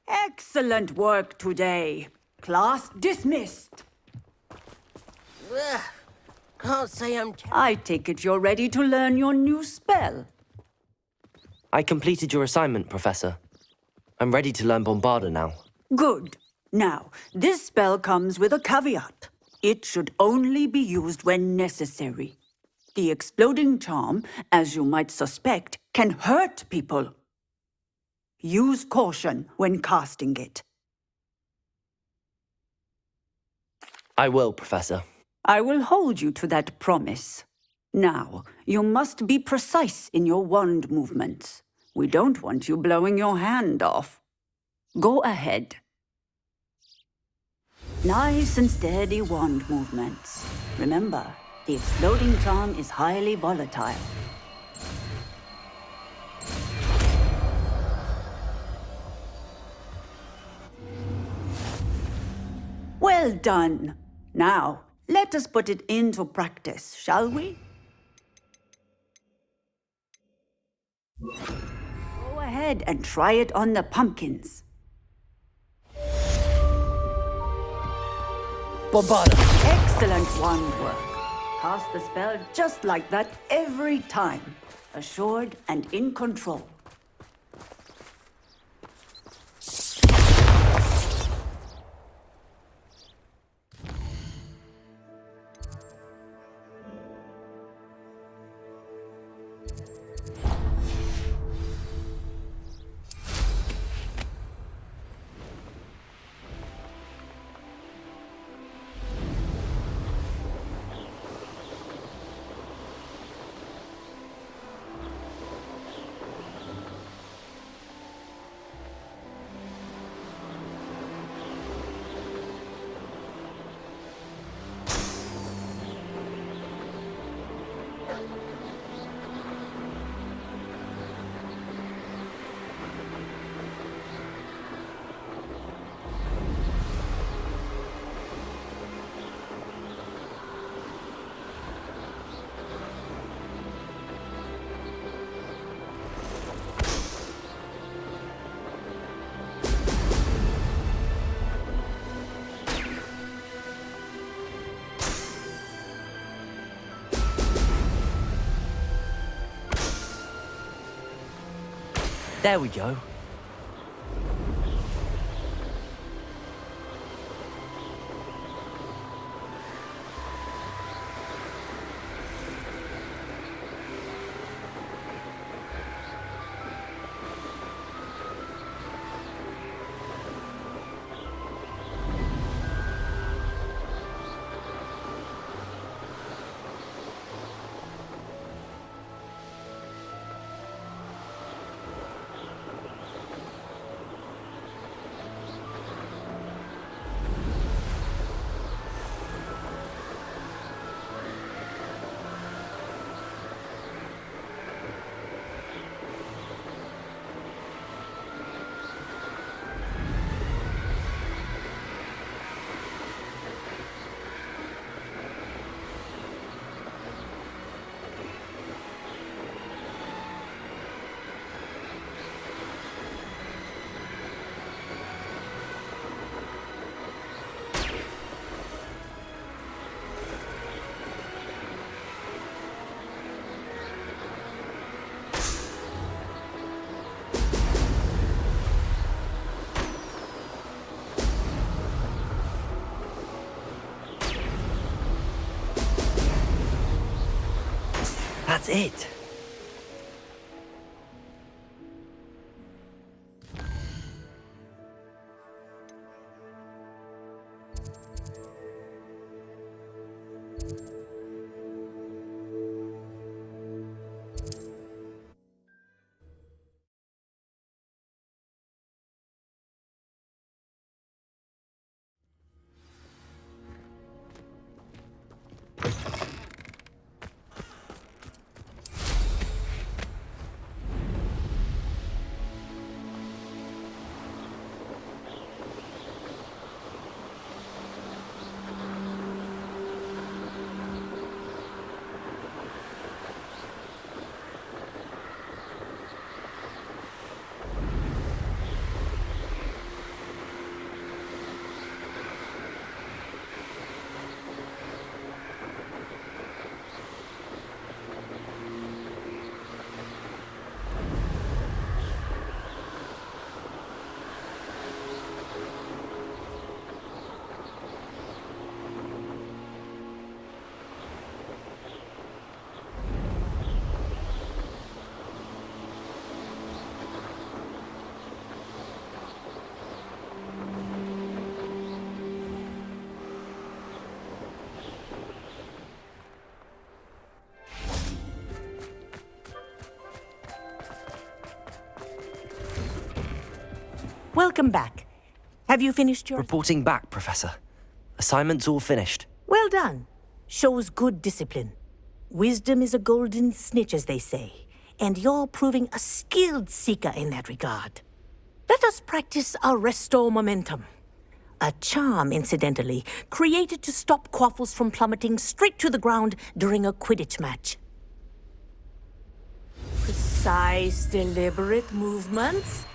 Excellent work today. Class dismissed. Ugh, can't say I'm... I take it you're ready to learn your new spell. I completed your assignment, Professor. I'm ready to learn Bombarda now. Good. Now, this spell comes with a caveat. It should only be used when necessary. The exploding charm, as you might suspect, can hurt people. Use caution when casting it. I will, Professor. I will hold you to that promise. Now, you must be precise in your wand movements. We don't want you blowing your hand off. Go ahead. Nice and steady wand movements. Remember, the exploding charm is highly volatile. Well done. Now, let us put it into practice, shall we? Go ahead and try it on the pumpkins. Bombarda! Excellent wand work. Cast the spell just like that every time. Assured and in control. There we go. That's it. Welcome back. Have you finished your... Reporting back, Professor. Assignment's all finished. Well done. Shows good discipline. Wisdom is a golden snitch, as they say, and you're proving a skilled seeker in that regard. Let us practice our restore momentum. A charm, incidentally, created to stop quaffles from plummeting straight to the ground during a Quidditch match. Precise, deliberate movements.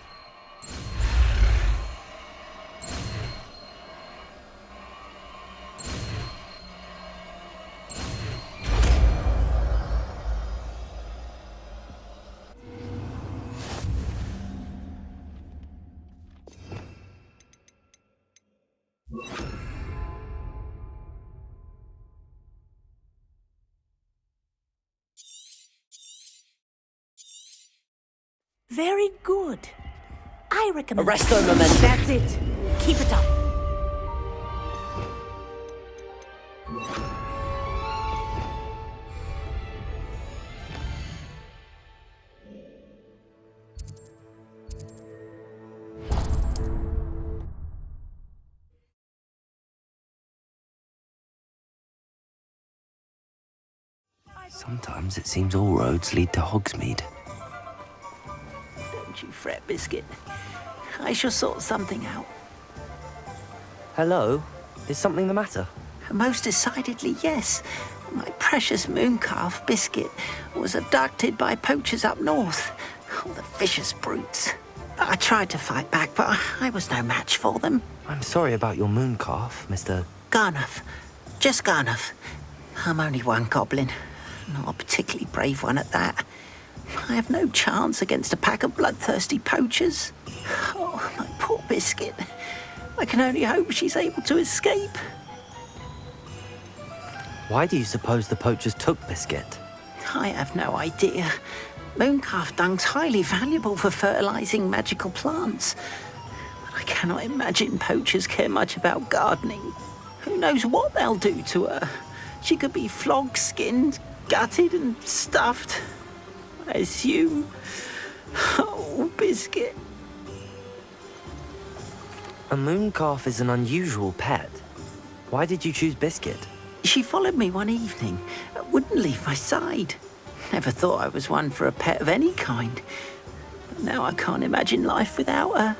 Very good. I recommend... Arresto momentum. That's it. Keep it up. Sometimes it seems all roads lead to Hogsmeade. Don't you fret, Biscuit. I shall sort something out. Hello? Is something the matter? Most decidedly, yes. My precious mooncalf, Biscuit, was abducted by poachers up north. Oh, the vicious brutes. I tried to fight back, but I was no match for them. I'm sorry about your mooncalf, Mr. Garnuff. Just Garnuff. I'm only one goblin. Not a particularly brave one at that. I have no chance against a pack of bloodthirsty poachers. Oh, my poor Biscuit. I can only hope she's able to escape. Why do you suppose the poachers took Biscuit? I have no idea. Mooncalf dung's highly valuable for fertilizing magical plants. But I cannot imagine poachers care much about gardening. Who knows what they'll do to her? She could be flogged, skinned, gutted and stuffed. I assume. Oh, Biscuit. A mooncalf is an unusual pet. Why did you choose Biscuit? She followed me one evening, wouldn't leave my side. Never thought I was one for a pet of any kind. But now I can't imagine life without her.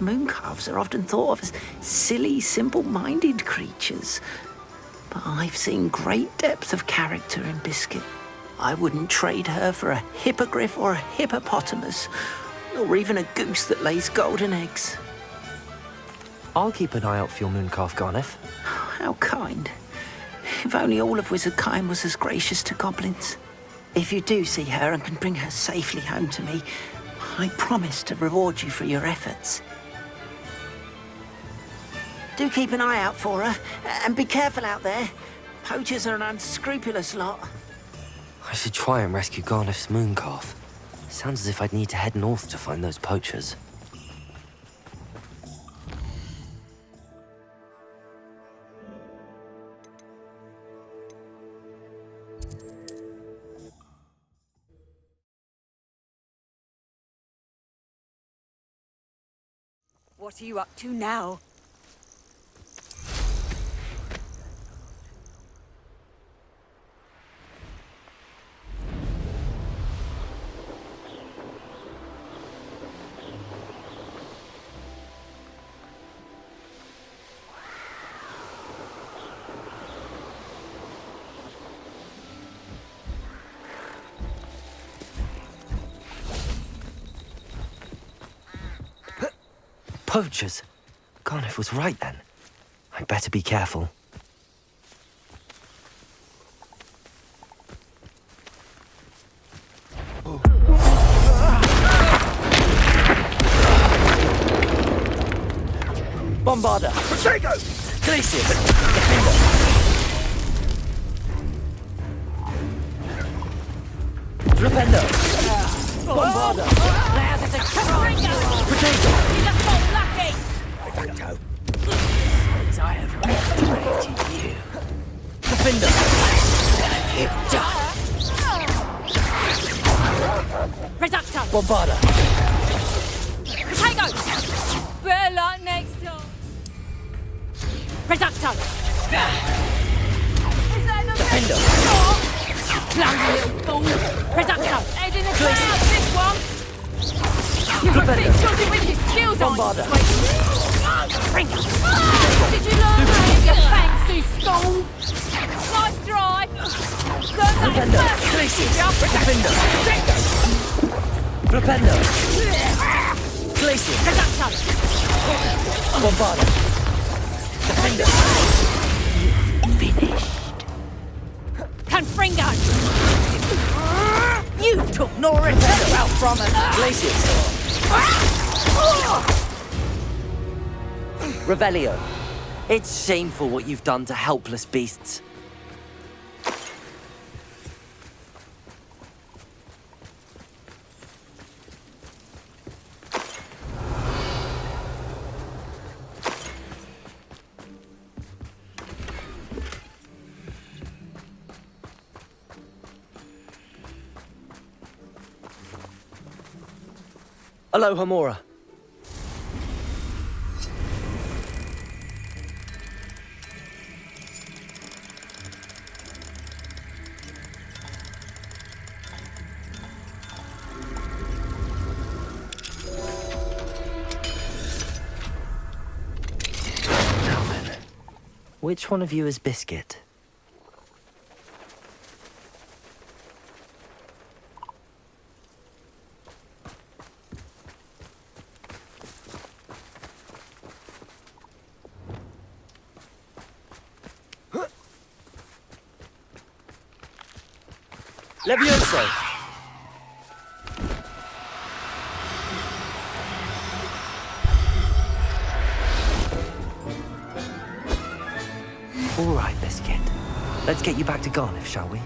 Mooncalves are often thought of as silly, simple-minded creatures. But I've seen great depth of character in Biscuit. I wouldn't trade her for a hippogriff or a hippopotamus, or even a goose that lays golden eggs. I'll keep an eye out for your mooncalf, Garniff. How kind. If only all of Wizardkind was as gracious to goblins. If you do see her and can bring her safely home to me, I promise to reward you for your efforts. Do keep an eye out for her, and be careful out there. Poachers are an unscrupulous lot. I should try and rescue Garniff's mooncalf. Sounds as if I'd need to head north to find those poachers. What are you up to now? Poachers! Garniff was right then. I'd better be careful. Bombarder! Protego! Glacius! Defender! Flipendo! Bombarder! Protego! I have obliterated you. Defender! You die. Reducto! Bombarder! Potato! Reducto! Defender! Clumsy little fool! Reducto! Head in the clouds, this one! You were Defender. bit dodgy with your skills on, Bombarder. Bring it! Did you learn that in your fancy school? Nice try! Learn that in Defender! first Glacius! year. Defender! Flipendo! Glacius! Reducto! Bombarder! Defender! Finished. Confringo! You took Norringham out from us! Glacius! Revelio. It's shameful what you've done to helpless beasts. Aloha, Mora. Now then, which one of you is Biscuit? Levioso! All right, Biscuit. Let's get you back to Garniff, shall we?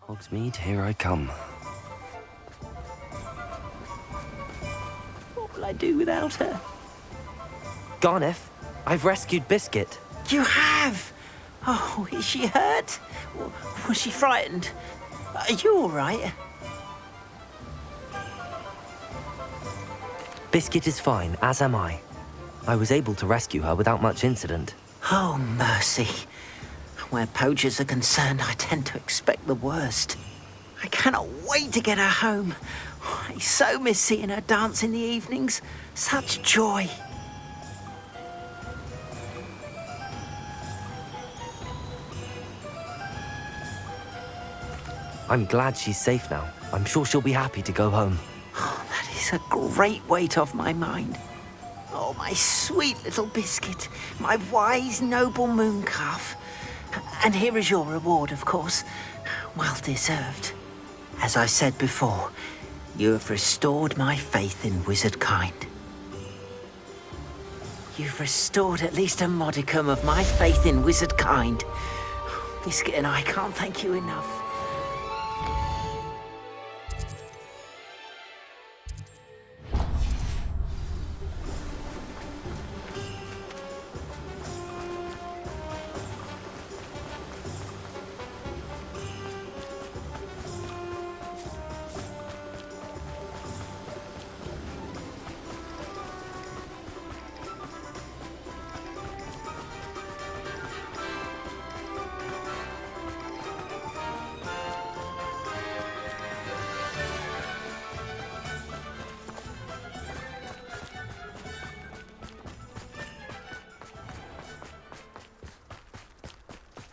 Hogsmeade, here I come. What will I do without her? Garniff, I've rescued Biscuit. You have? Oh, is she hurt? Was she frightened? Are you all right? Biscuit is fine, as am I. I was able to rescue her without much incident. Oh, mercy. Where poachers are concerned, I tend to expect the worst. I cannot wait to get her home. I so miss seeing her dance in the evenings. Such joy. I'm glad she's safe now. I'm sure she'll be happy to go home. Oh, that is a great weight off my mind. Oh, my sweet little Biscuit, my wise, noble moon calf. And here is your reward, of course. Well deserved. As I said before, you have restored my faith in wizard kind. You've restored at least a modicum of my faith in wizard kind. Biscuit and I can't thank you enough.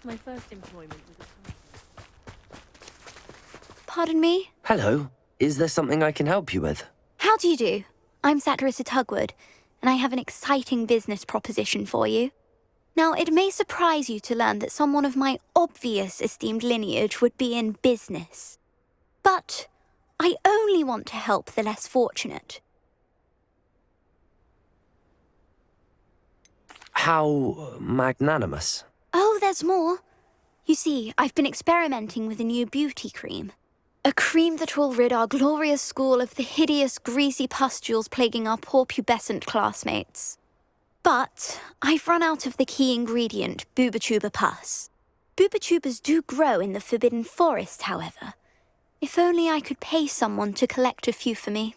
My first employment was Pardon me? Hello. Is there something I can help you with? How do you do? I'm Satirus Hogward, and I have an exciting business proposition for you. Now, it may surprise you to learn that someone of my obvious esteemed lineage would be in business. But I only want to help the less fortunate. How magnanimous. Oh, there's more. You see, I've been experimenting with a new beauty cream. A cream that will rid our glorious school of the hideous, greasy pustules plaguing our poor pubescent classmates. But I've run out of the key ingredient, Booba pus. Booba do grow in the Forbidden Forest, however. If only I could pay someone to collect a few for me.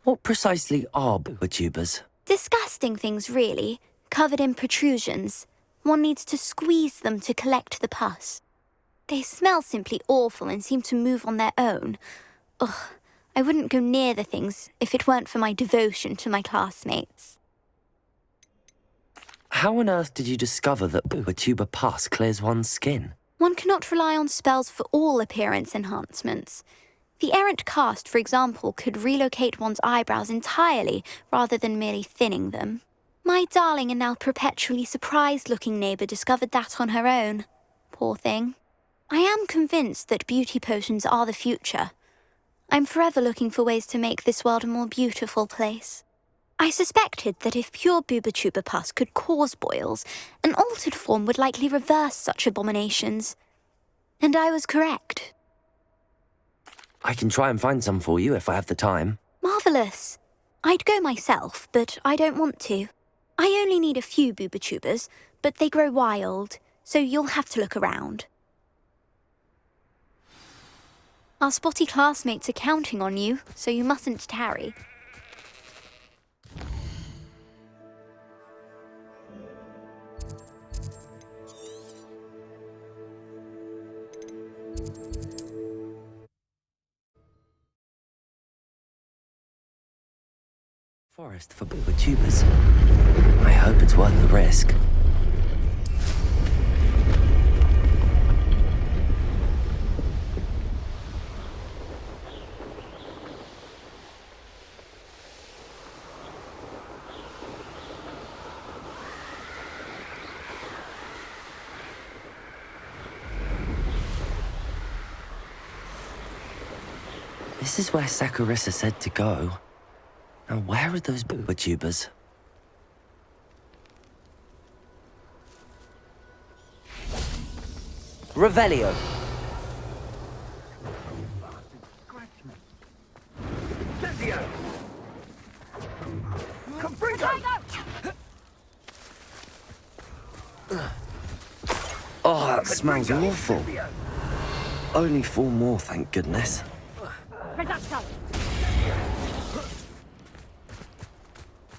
What precisely are booba? Disgusting things, really, covered in protrusions. One needs to squeeze them to collect the pus. They smell simply awful and seem to move on their own. Ugh, I wouldn't go near the things if it weren't for my devotion to my classmates. How on earth did you discover that booba pus clears one's skin? One cannot rely on spells for all appearance enhancements. The errant cast, for example, could relocate one's eyebrows entirely rather than merely thinning them. My darling and now perpetually surprised-looking neighbour discovered that on her own. Poor thing. I am convinced that beauty potions are the future. I'm forever looking for ways to make this world a more beautiful place. I suspected that if pure booba pus could cause boils, an altered form would likely reverse such abominations. And I was correct. I can try and find some for you if I have the time. Marvellous. I'd go myself, but I don't want to. I only need a few booba but they grow wild, so you'll have to look around. Our spotty classmates are counting on you, so you mustn't tarry. Forest for booba. I hope it's worth the risk. This is where Saccharissa said to go. Now, where are those booba? Revelio. Oh, that smells awful. Only 4 more, thank goodness.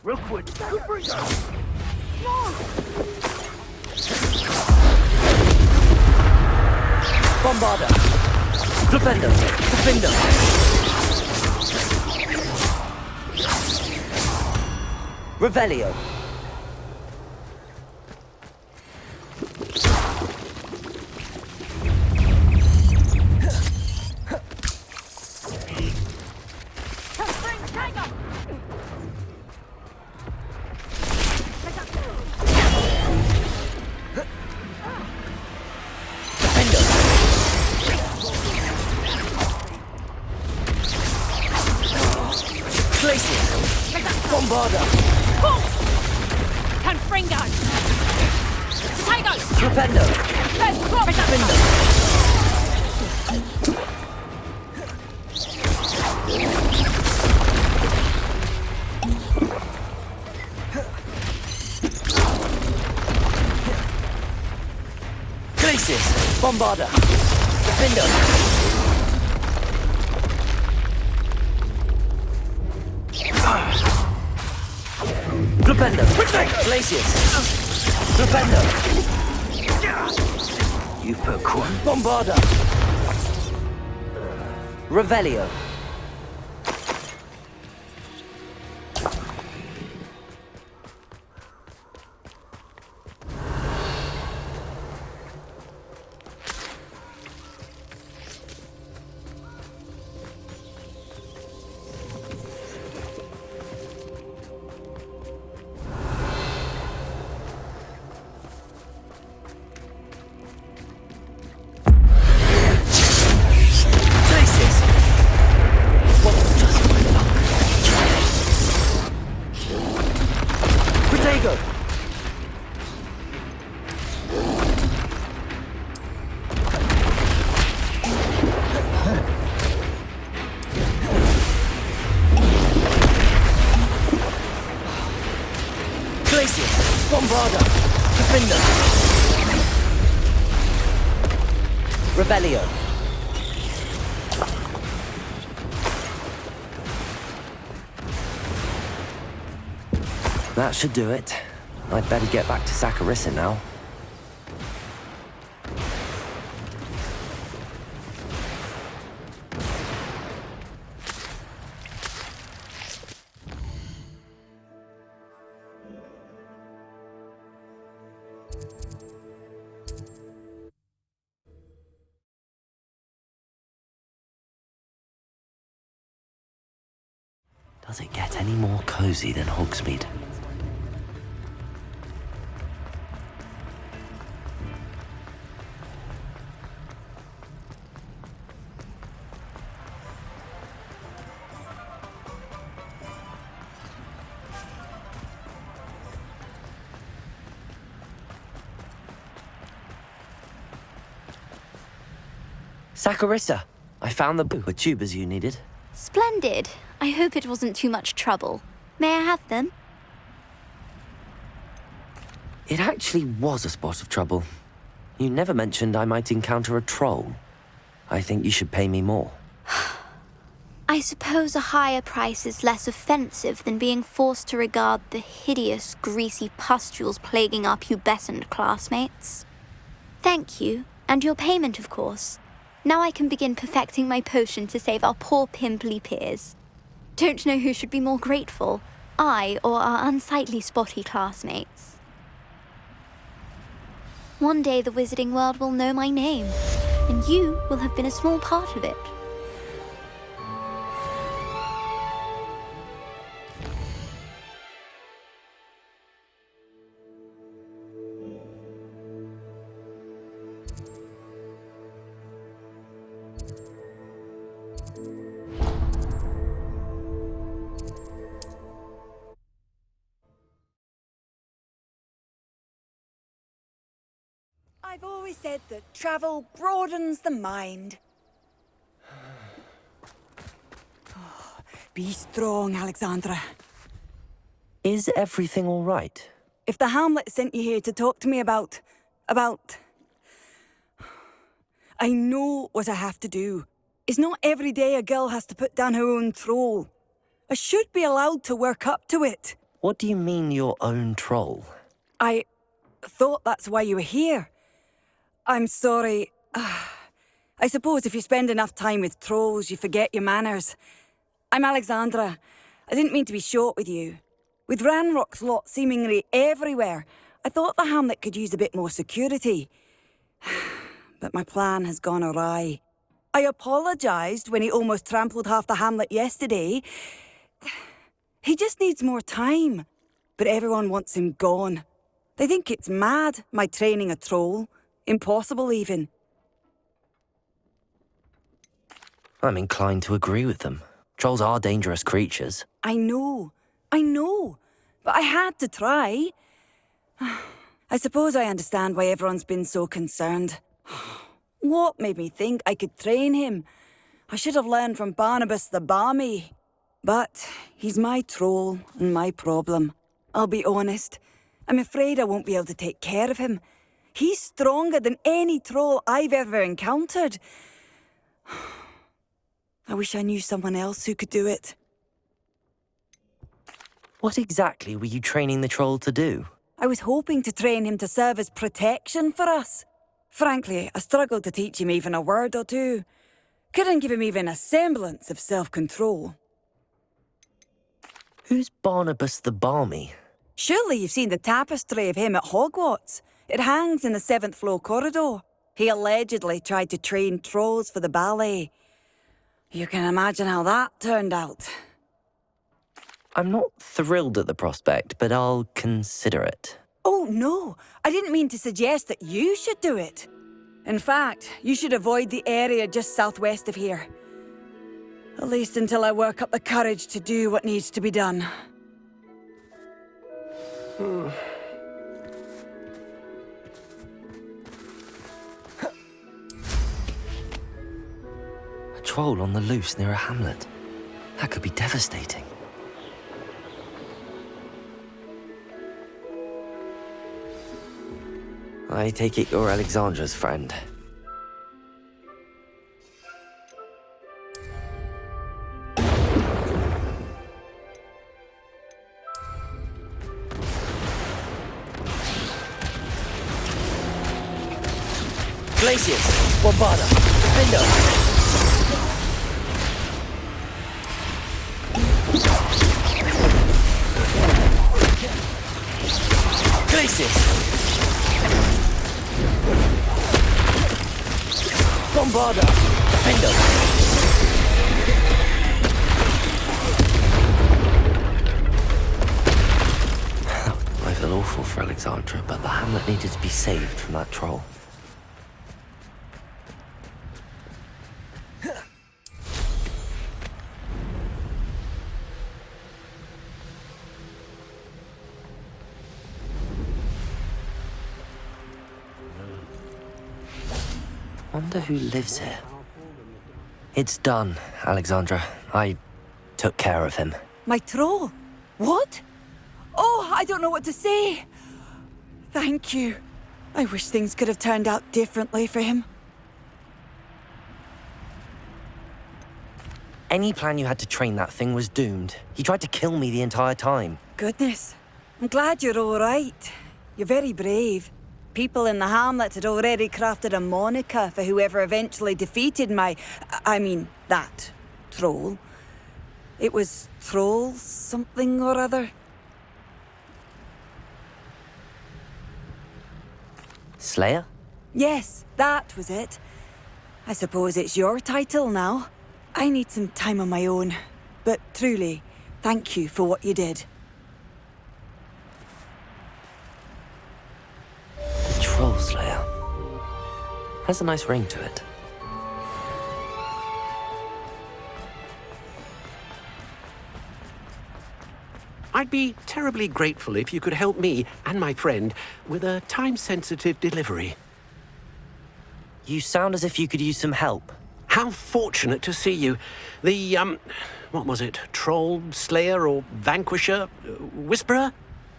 Rookwood. Bombarda. Flipendo. Defendo. Revelio. Bombarda. Confringo. Potatoes. Flipendo. Defendo. Glacius. Bombarda. Defendo. Flipendo. Glacius. Flipendo. You perquam. Bombarda. Revelio. Bombarda! Defender! Rebellion! That should do it. I'd better get back to Saccharissa now. Does it get any more cozy than Hogsmeade? Saccharissa, I found the tubers you needed. Splendid. I hope it wasn't too much trouble. May I have them? It actually was a spot of trouble. You never mentioned I might encounter a troll. I think you should pay me more. I suppose a higher price is less offensive than being forced to regard the hideous, greasy pustules plaguing our pubescent classmates. Thank you, and your payment, of course. Now I can begin perfecting my potion to save our poor pimply peers. Don't know who should be more grateful, I or our unsightly spotty classmates. One day the wizarding world will know my name, and you will have been a small part of it. I've always said that travel broadens the mind. Oh, be strong, Alexandra. Is everything all right? If the Hamlet sent you here to talk to me about... I know what I have to do. It's not every day a girl has to put down her own troll. I should be allowed to work up to it. What do you mean, your own troll? I thought that's why you were here. I'm sorry. I suppose if you spend enough time with trolls, you forget your manners. I'm Alexandra. I didn't mean to be short with you. With Ranrock's lot seemingly everywhere, I thought the Hamlet could use a bit more security. But my plan has gone awry. I apologised when he almost trampled half the Hamlet yesterday. He just needs more time. But everyone wants him gone. They think it's mad, my training a troll. Impossible, even. I'm inclined to agree with them. Trolls are dangerous creatures. I know. But I had to try. I suppose I understand why everyone's been so concerned. What made me think I could train him? I should have learned from Barnabas the Balmy. But he's my troll and my problem. I'll be honest. I'm afraid I won't be able to take care of him. He's stronger than any troll I've ever encountered. I wish I knew someone else who could do it. What exactly were you training the troll to do? I was hoping to train him to serve as protection for us. Frankly, I struggled to teach him even a word or two. Couldn't give him even a semblance of self-control. Who's Barnabas the Balmy? Surely you've seen the tapestry of him at Hogwarts. It hangs in the 7th floor corridor. He allegedly tried to train trolls for the ballet. You can imagine how that turned out. I'm not thrilled at the prospect, but I'll consider it. Oh, no. I didn't mean to suggest that you should do it. In fact, you should avoid the area just southwest of here. At least until I work up the courage to do what needs to be done. A troll on the loose near a hamlet. That could be devastating. I take it you're Alexandra's friend. Glacius, Bombada, Defender. Glacius. Bombarda, Defender. I feel awful for Alexandra, but the hamlet needed to be saved from that troll. Wonder who lives here. It's done, Alexandra. I took care of him. My troll? What? Oh, I don't know what to say. Thank you. I wish things could have turned out differently for him. Any plan you had to train that thing was doomed. He tried to kill me the entire time. Goodness. I'm glad you're all right. You're very brave. People in the hamlet had already crafted a moniker for whoever eventually defeated that troll. It was Troll something or other. Slayer? Yes, that was it. I suppose it's your title now. I need some time on my own. But truly, thank you for what you did. Troll Slayer. Has a nice ring to it. I'd be terribly grateful if you could help me and my friend with a time-sensitive delivery. You sound as if you could use some help. How fortunate to see you. The, what was it? Troll, Slayer, or Vanquisher? Whisperer?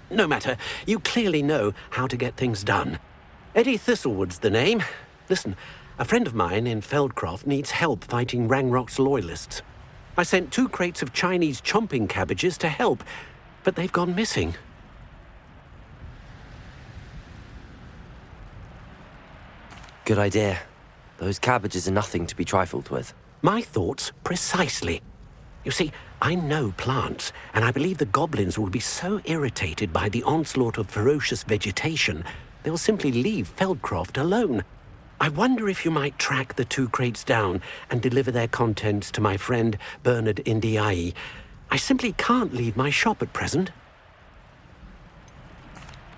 No matter. You clearly know how to get things done. Eddie Thistlewood's the name. Listen, a friend of mine in Feldcroft needs help fighting Rangrock's loyalists. I sent 2 crates of Chinese chomping cabbages to help, but they've gone missing. Good idea. Those cabbages are nothing to be trifled with. My thoughts precisely. You see, I know plants, and I believe the goblins will be so irritated by the onslaught of ferocious vegetation, they'll simply leave Feldcroft alone. I wonder if you might track the 2 crates down and deliver their contents to my friend Bernard Indiai. I simply can't leave my shop at present.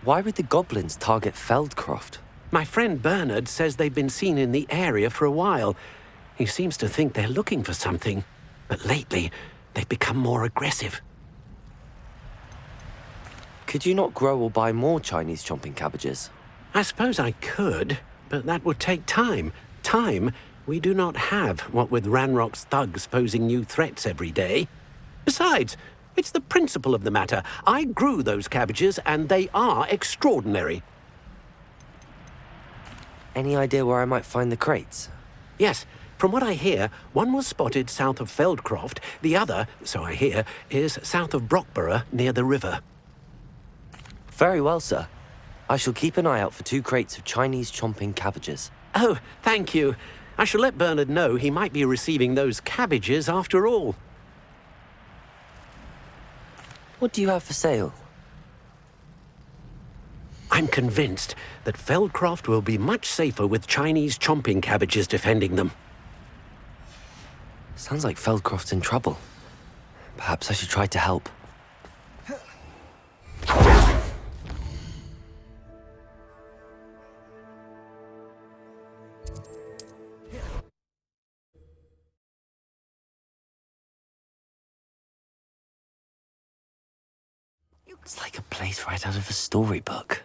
Why would the goblins target Feldcroft? My friend Bernard says they've been seen in the area for a while. He seems to think they're looking for something, but lately they've become more aggressive. Could you not grow or buy more Chinese chomping cabbages? I suppose I could, but that would take time. Time we do not have, what with Ranrock's thugs posing new threats every day. Besides, it's the principle of the matter. I grew those cabbages, and they are extraordinary. Any idea where I might find the crates? Yes. From what I hear, one was spotted south of Feldcroft. The other, so I hear, is south of Brockborough, near the river. Very well, sir. I shall keep an eye out for 2 crates of Chinese chomping cabbages. Oh, thank you. I shall let Bernard know he might be receiving those cabbages after all. What do you have for sale? I'm convinced that Feldcroft will be much safer with Chinese chomping cabbages defending them. Sounds like Feldcroft's in trouble. Perhaps I should try to help. It's like a place right out of a storybook.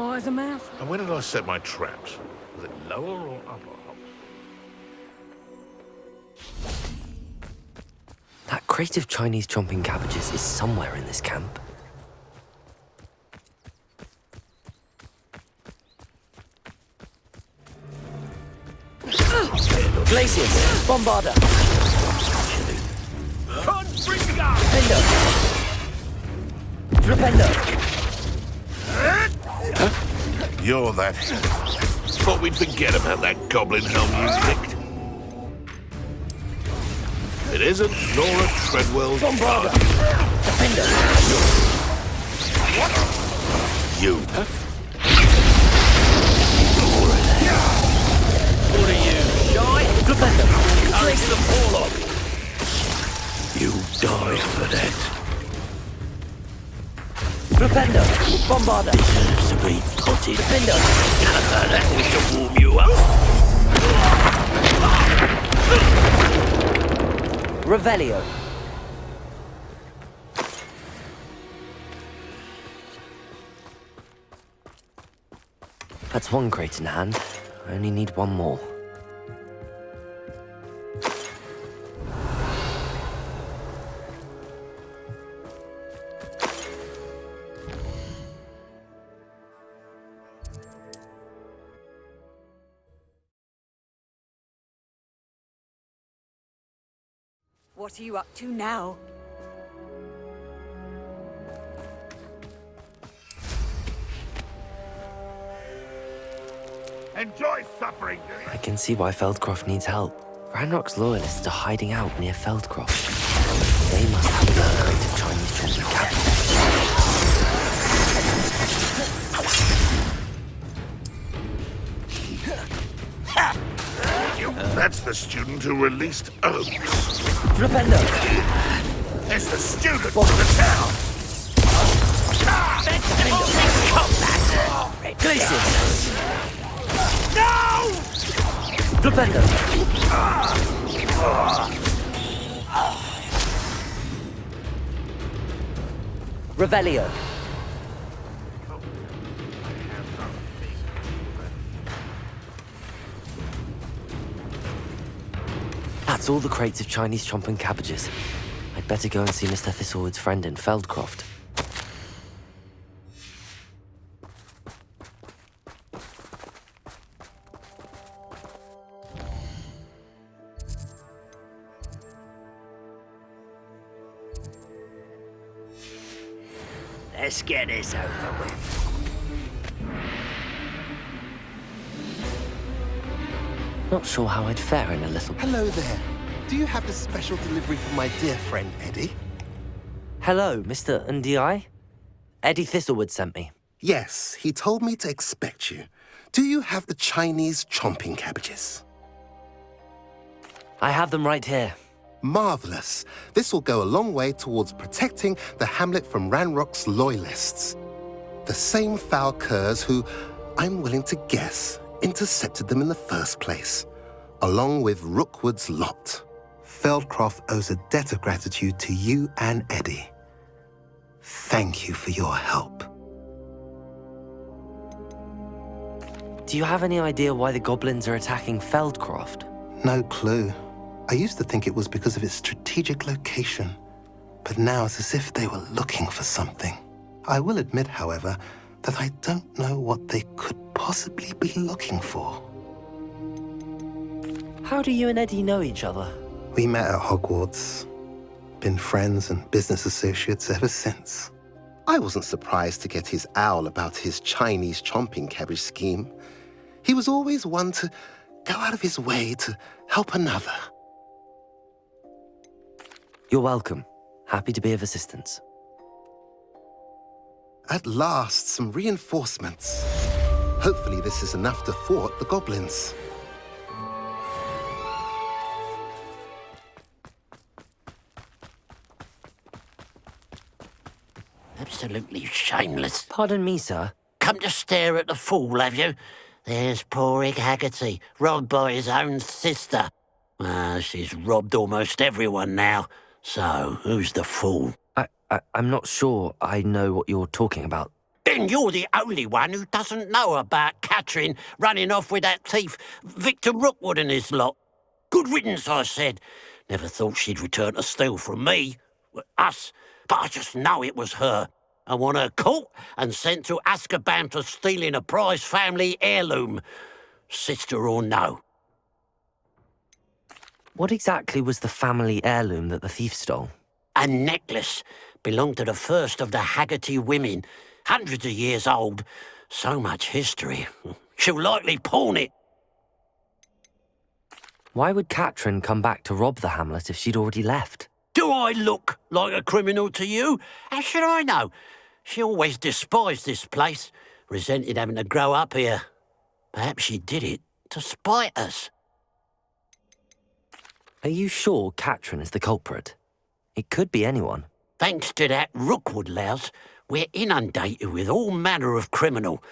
High as a mouse. And when did I set my traps? Was it lower or upper? That crate of Chinese chomping cabbages is somewhere in this camp. Glacius, Bombarder. Flipendo. Flipendo. You're that. Thought we'd forget about that goblin helm you nicked. It isn't Laura Treadwell's Bombarder. Defender. What? You. What are you, shy? Flipendo. Place the ball off. You died for that. Flipendo. Bombarder. Deserves to be potted. Defender. That we can warm you up. Revelio. That's one crate in hand. I only need one more. What are you up to now? Enjoy suffering, do you? I can see why Feldcroft needs help. Ranrock's loyalists are hiding out near Feldcroft. They must have another crate of Chinese chomping That's the student who released Oaks. Flipendo. It's the student of the town. Glacius. No! Flipendo. Revelio. That's all the crates of Chinese chomping cabbages. I'd better go and see Mr. Thistlewood's friend in Feldcroft. Let's get this over with. Not sure how I'd fare in a little... Hello there. Do you have the special delivery for my dear friend, Eddie? Hello, Mr. Ndi? Eddie Thistlewood sent me. Yes, he told me to expect you. Do you have the Chinese chomping cabbages? I have them right here. Marvelous. This will go a long way towards protecting the hamlet from Ranrock's loyalists. The same foul curs who, I'm willing to guess, intercepted them in the first place, along with Rookwood's lot. Feldcroft owes a debt of gratitude to you and Eddie. Thank you for your help. Do you have any idea why the goblins are attacking Feldcroft? No clue. I used to think it was because of its strategic location, but now it's as if they were looking for something. I will admit, however, that I don't know what they could possibly be looking for. How do you and Eddie know each other? We met at Hogwarts. Been friends and business associates ever since. I wasn't surprised to get his owl about his Chinese chomping cabbage scheme. He was always one to go out of his way to help another. You're welcome. Happy to be of assistance. At last, some reinforcements. Hopefully this is enough to thwart the goblins. Absolutely shameless. Pardon me, sir. Come to stare at the fool, have you? There's poor Egg Haggerty, robbed by his own sister. She's robbed almost everyone now. So, who's the fool? I'm not sure I know what you're talking about. Then you're the only one who doesn't know about Catherine running off with that thief Victor Rookwood and his lot. Good riddance, I said. Never thought she'd return to steal from me, us, but I just know it was her. I want her caught and sent to Azkaban for stealing a prize family heirloom, sister or no. What exactly was the family heirloom that the thief stole? A necklace belonged to the first of the Haggerty women, hundreds of years old. So much history. She'll likely pawn it. Why would Catherine come back to rob the hamlet if she'd already left? Do I look like a criminal to you? How should I know? She always despised this place, resented having to grow up here. Perhaps she did it to spite us. Are you sure Catherine is the culprit? It could be anyone. Thanks to that Rookwood louse, we're inundated with all manner of criminal.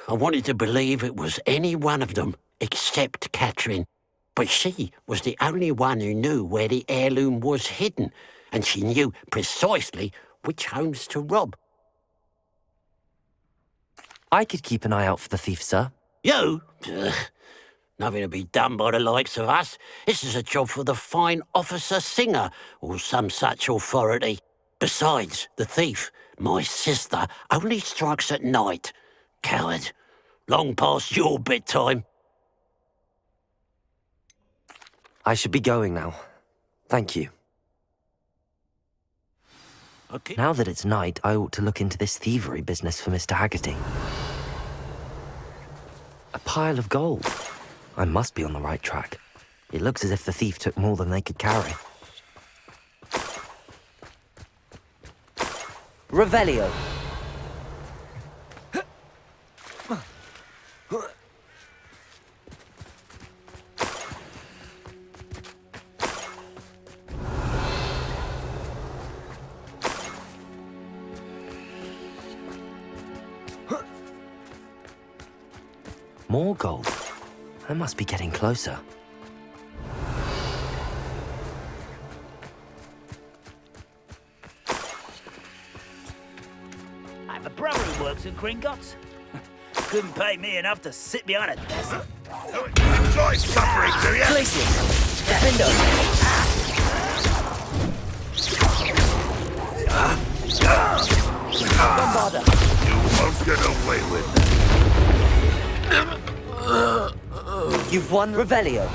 I wanted to believe it was any one of them, except Catherine. But she was the only one who knew where the heirloom was hidden, and she knew precisely which homes to rob. I could keep an eye out for the thief, sir. You? Ugh. Nothing to be done by the likes of us. This is a job for the fine officer Singer, or some such authority. Besides, the thief, my sister, only strikes at night. Coward. Long past your bedtime. I should be going now. Thank you. Okay. Now that it's night, I ought to look into this thievery business for Mr. Haggerty. A pile of gold. I must be on the right track. It looks as if the thief took more than they could carry. Revelio. More gold. I must be getting closer. I have a brother who works in Gringotts. Couldn't pay me enough to sit behind a desk. Enjoy suffering, do you? Places! Defender! Bombarder! You won't get away with that. You've won Revelio.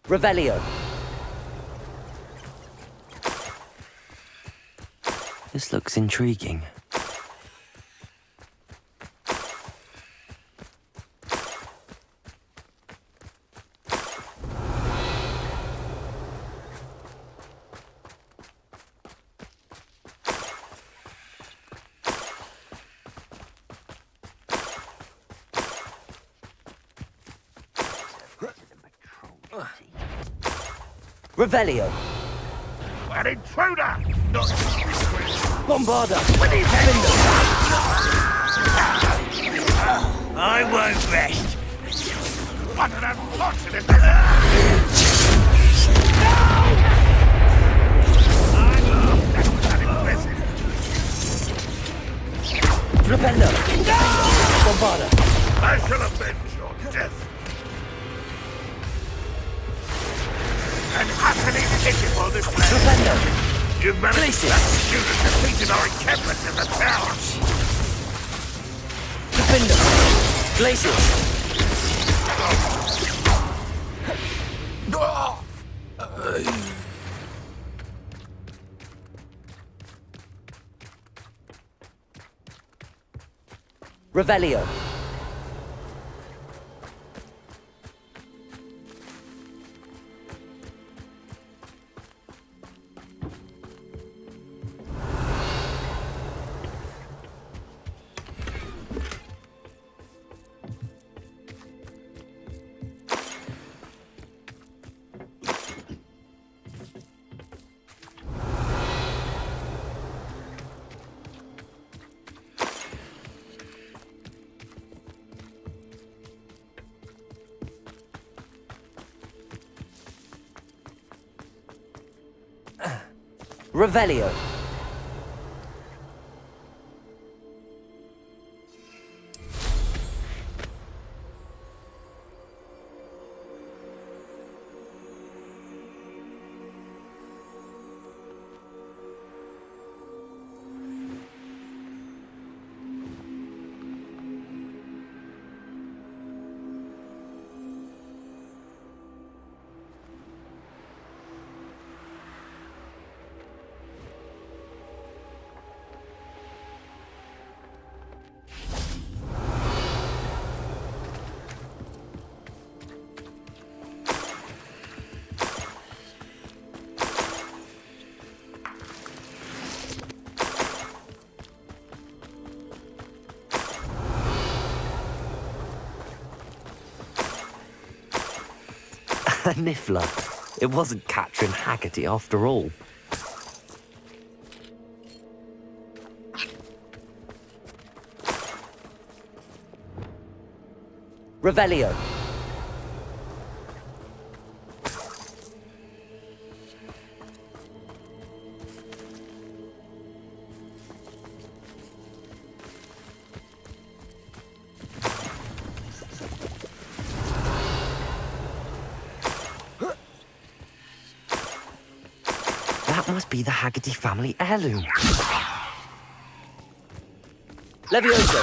Revelio. This looks intriguing. Revelio. An intruder! Not Bombarder. I won't rest. what an unfortunate Repender. Bombarder. I shall avenge your death. An utterly pitiful display. Repender. You've managed Places. to student defeated our encampment in the town. Defender. Places. Revelio. Revelio. A niffler. It wasn't Catherine Haggerty after all. Revelio. That must be the Haggerty family heirloom. Levioso.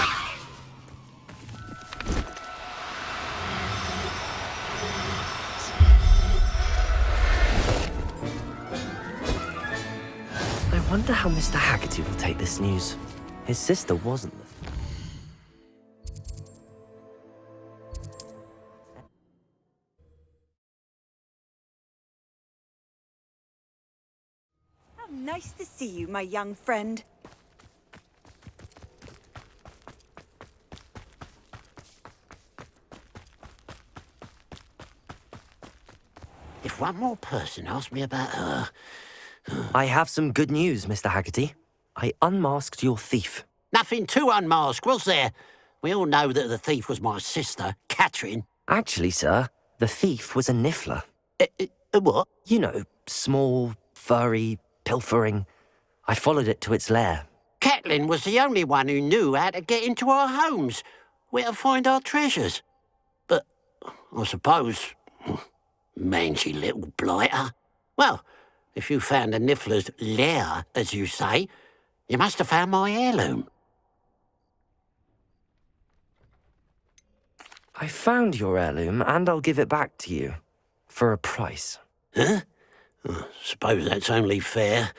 I wonder how Mr. Haggerty will take this news. His sister wasn't. How nice to see you, my young friend. If one more person asked me about her... I have some good news, Mr. Haggerty. I unmasked your thief. Nothing to unmask, was there? We all know that the thief was my sister, Catherine. Actually, sir, the thief was a niffler. What? You know, small, furry, pilfering. I followed it to its lair. Catelyn was the only one who knew how to get into our homes, where to find our treasures. But I suppose, mangy little blighter. Well, if you found the niffler's lair, as you say, you must have found my heirloom. I found your heirloom, and I'll give it back to you. For a price. Huh? I suppose that's only fair.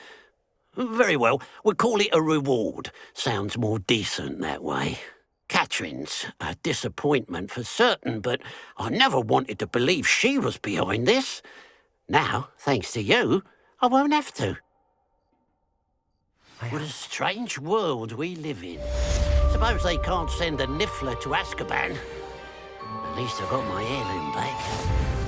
Very well, we'll call it a reward. Sounds more decent that way. Catherine's a disappointment for certain, but I never wanted to believe she was behind this. Now, thanks to you, I won't have to. What a strange world we live in. Suppose they can't send a niffler to Azkaban. At least I got my heirloom back.